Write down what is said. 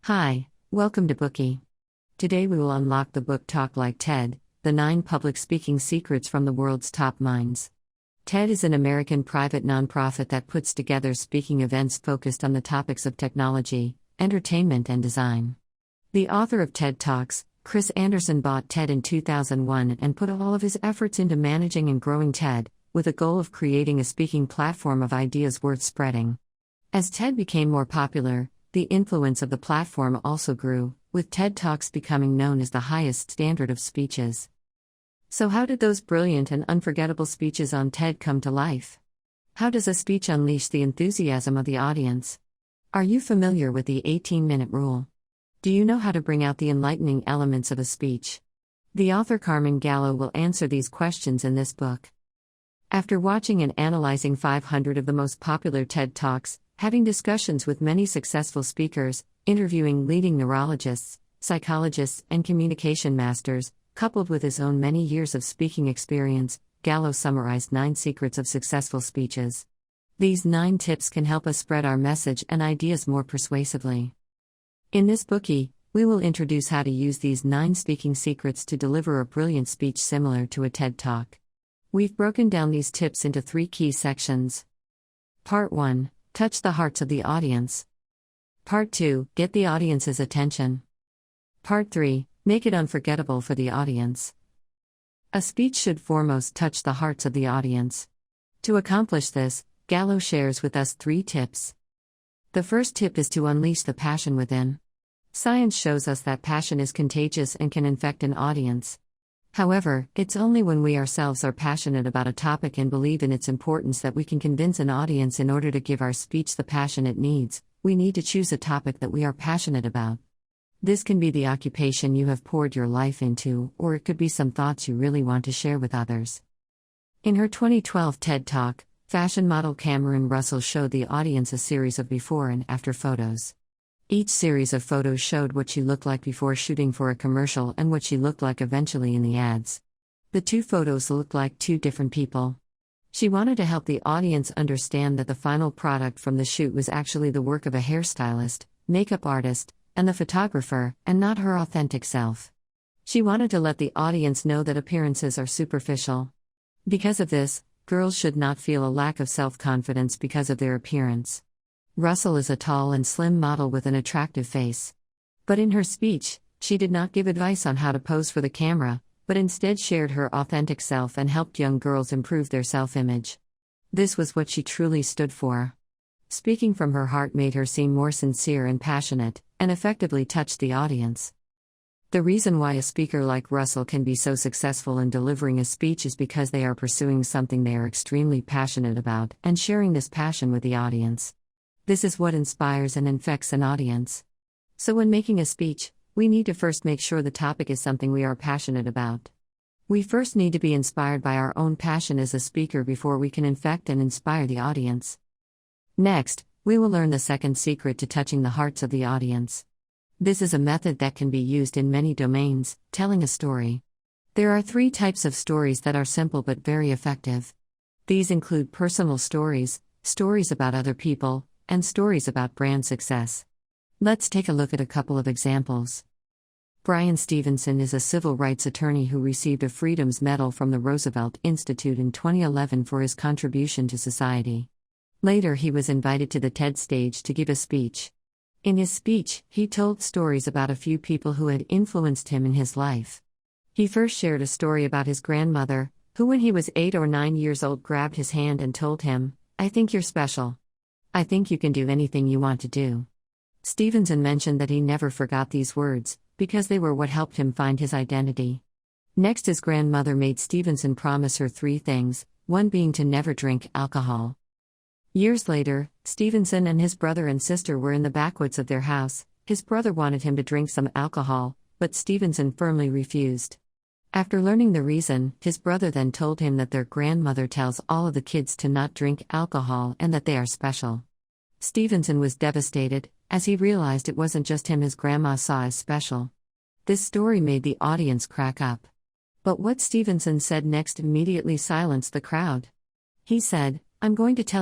Hi, welcome to Bookey. Today we will unlock the book Talk Like TED, the 9 public speaking secrets from the world's top minds. TED is an American private nonprofit that puts together speaking events focused on the topics of technology, entertainment, and design. The author of TED Talks, Chris Anderson, bought TED in 2001 and put all of his efforts into managing and growing TED, with a goal of creating a speaking platform of ideas worth spreading. As TED became more popular, the influence of the platform also grew, with TED Talks becoming known as the highest standard of speeches. So how did those brilliant and unforgettable speeches on TED come to life? How does a speech unleash the enthusiasm of the audience? Are you familiar with the 18-minute rule? Do you know how to bring out the enlightening elements of a speech? The author Carmine Gallo will answer these questions in this book. After watching and analyzing 500 of the most popular TED Talks, having discussions with many successful speakers, interviewing leading neurologists, psychologists, and communication masters, coupled with his own many years of speaking experience, Gallo summarized 9 secrets of successful speeches. These 9 tips can help us spread our message and ideas more persuasively. In this Bookey, we will introduce how to use these 9 speaking secrets to deliver a brilliant speech similar to a TED Talk. We've broken down these tips into 3 key sections. Part 1. Touch the hearts of the audience. Part 2. Get the audience's attention. Part 3. Make it unforgettable for the audience. A speech should foremost touch the hearts of the audience. To accomplish this, Gallo shares with us 3 tips. The first tip is to unleash the passion within. Science shows us that passion is contagious and can infect an audience. However, it's only when we ourselves are passionate about a topic and believe in its importance that we can convince an audience. In order to give our speech the passion it needs, we need to choose a topic that we are passionate about. This can be the occupation you have poured your life into, or it could be some thoughts you really want to share with others. In her 2012 TED Talk, fashion model Cameron Russell showed the audience a series of before and after photos. Each series of photos showed what she looked like before shooting for a commercial and what she looked like eventually in the ads. The 2 photos looked like 2 different people. She wanted to help the audience understand that the final product from the shoot was actually the work of a hairstylist, makeup artist, and the photographer, and not her authentic self. She wanted to let the audience know that appearances are superficial. Because of this, girls should not feel a lack of self-confidence because of their appearance. Russell is a tall and slim model with an attractive face. But in her speech, she did not give advice on how to pose for the camera, but instead shared her authentic self and helped young girls improve their self-image. This was what she truly stood for. Speaking from her heart made her seem more sincere and passionate, and effectively touched the audience. The reason why a speaker like Russell can be so successful in delivering a speech is because they are pursuing something they are extremely passionate about and sharing this passion with the audience. This is what inspires and infects an audience. So when making a speech, we need to first make sure the topic is something we are passionate about. We first need to be inspired by our own passion as a speaker before we can infect and inspire the audience. Next, we will learn the second secret to touching the hearts of the audience. This is a method that can be used in many domains, telling a story. There are 3 types of stories that are simple but very effective. These include personal stories, stories about other people, and stories about brand success. Let's take a look at a couple of examples. Brian Stevenson is a civil rights attorney who received a Freedom's Medal from the Roosevelt Institute in 2011 for his contribution to society. Later, he was invited to the TED stage to give a speech. In his speech, he told stories about a few people who had influenced him in his life. He first shared a story about his grandmother, who when he was 8 or 9 years old grabbed his hand and told him, "I think you're special. I think you can do anything you want to do." Stevenson mentioned that he never forgot these words, because they were what helped him find his identity. Next, his grandmother made Stevenson promise her 3 things, one being to never drink alcohol. Years later, Stevenson and his brother and sister were in the backwoods of their house. His brother wanted him to drink some alcohol, but Stevenson firmly refused. After learning the reason, his brother then told him that their grandmother tells all of the kids to not drink alcohol and that they are special. Stevenson was devastated, as he realized it wasn't just him his grandma saw as special. This story made the audience crack up. But what Stevenson said next immediately silenced the crowd. He said, "I'm going to tell